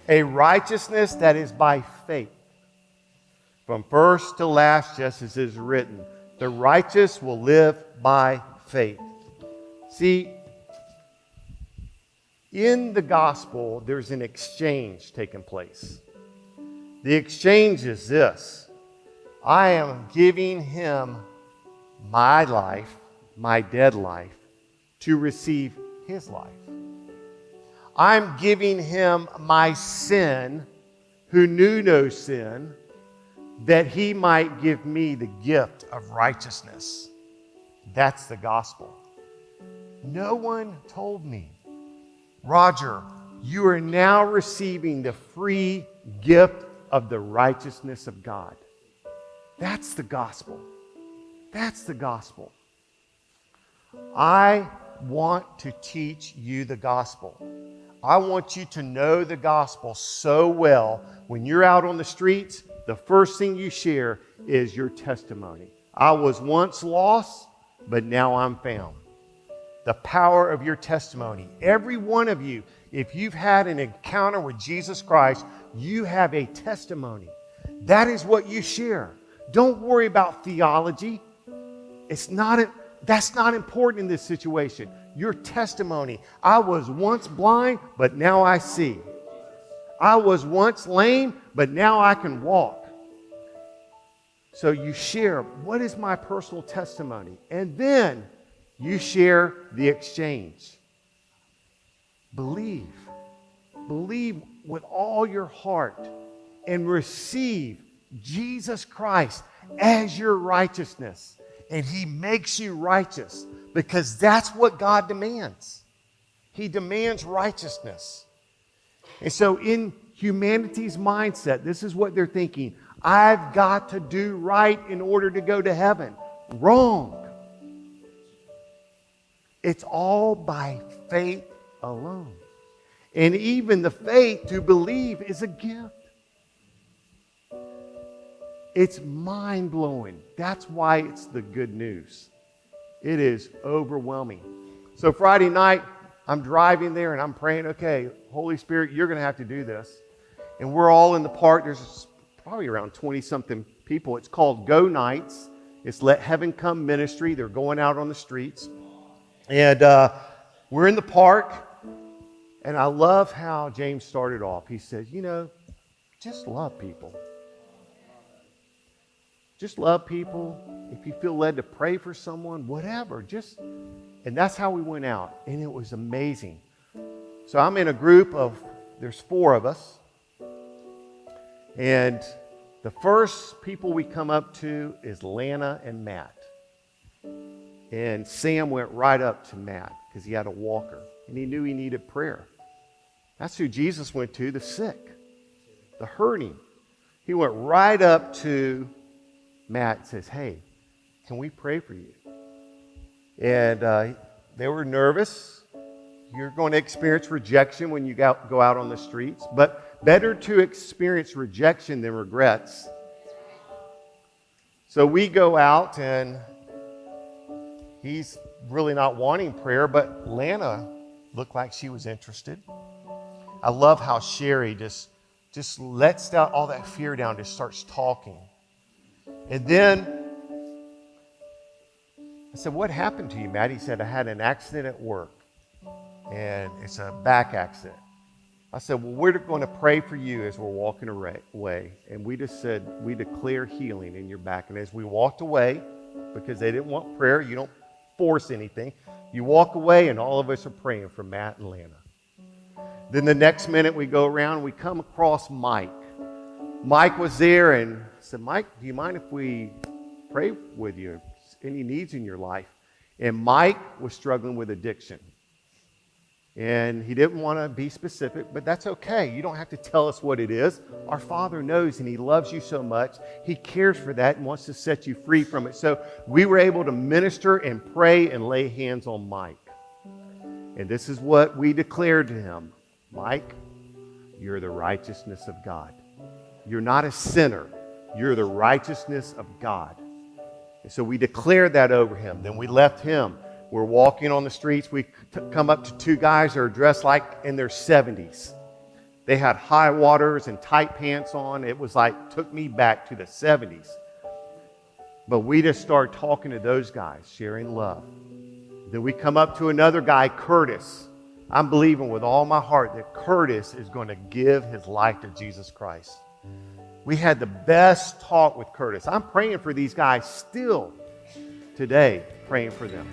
A righteousness that is by faith. From first to last, just as is written, the righteous will live by faith. See, in the gospel, there's an exchange taking place. The exchange is this. I am giving him my life, my dead life, to receive his life. I'm giving him my sin, who knew no sin, that he might give me the gift of righteousness. That's the gospel. No one told me, Roger, you are now receiving the free gift of the righteousness of God. That's the gospel. That's the gospel. I want to teach you the gospel. I want you to know the gospel so well. When you're out on the streets, the first thing you share is your testimony. I was once lost, but now I'm found. The power of your testimony. Every one of you, if you've had an encounter with Jesus Christ, you have a testimony. That is what you share. Don't worry about theology. That's not important in this situation. Your testimony. I was once blind, but now I see. I was once lame, but now I can walk. So you share, what is my personal testimony? And then you share the exchange. Believe. Believe with all your heart and receive Jesus Christ as your righteousness. And he makes you righteous because that's what God demands. He demands righteousness. And so in humanity's mindset, this is what they're thinking. I've got to do right in order to go to heaven. Wrong. It's all by faith alone. And even the faith to believe is a gift. It's mind-blowing. That's why it's the good news. It is overwhelming. So Friday night, I'm driving there and I'm praying, okay, Holy Spirit, you're going to have to do this. And we're all in the park. There's probably around 20-something people. It's called Go Nights. It's Let Heaven Come Ministry. They're going out on the streets. And we're in the park. And I love how James started off. He said, just love people. Just love people. If you feel led to pray for someone, whatever. And that's how we went out. And it was amazing. So I'm in a group there's 4 of us. And the first people we come up to is Lana and Matt. And Sam went right up to Matt because he had a walker. And he knew he needed prayer. That's who Jesus went to, the sick, the hurting. He went right up to Matt and says, hey, can we pray for you? And they were nervous. You're going to experience rejection when you go out on the streets. But better to experience rejection than regrets. So we go out and he's really not wanting prayer, but Lana looked like she was interested. I love how Sherry just lets out all that fear down, just starts talking. And then I said, what happened to you, Matt? He said, I had an accident at work, and it's a back accident. I said, well, we're going to pray for you as we're walking away. And we just said, we declare healing in your back. And as we walked away, because they didn't want prayer, you don't force anything. You walk away, and all of us are praying for Matt and Lana. Then the next minute we go around, we come across Mike. Mike was there and said, Mike, do you mind if we pray with you? Any needs in your life? And Mike was struggling with addiction. And he didn't want to be specific, but that's okay. You don't have to tell us what it is. Our Father knows, and he loves you so much. He cares for that and wants to set you free from it. So we were able to minister and pray and lay hands on Mike. And this is what we declared to him. Mike, you're the righteousness of God. You're not a sinner. You're the righteousness of God. And so we declared that over him. Then we left him. We're walking on the streets. We come up to 2 guys that are dressed like in their 70s. They had high waters and tight pants on. It was like, took me back to the 70s. But we just started talking to those guys, sharing love. Then we come up to another guy, Curtis. I'm believing with all my heart that Curtis is going to give his life to Jesus Christ. We had the best talk with Curtis. I'm praying for these guys still today, praying for them.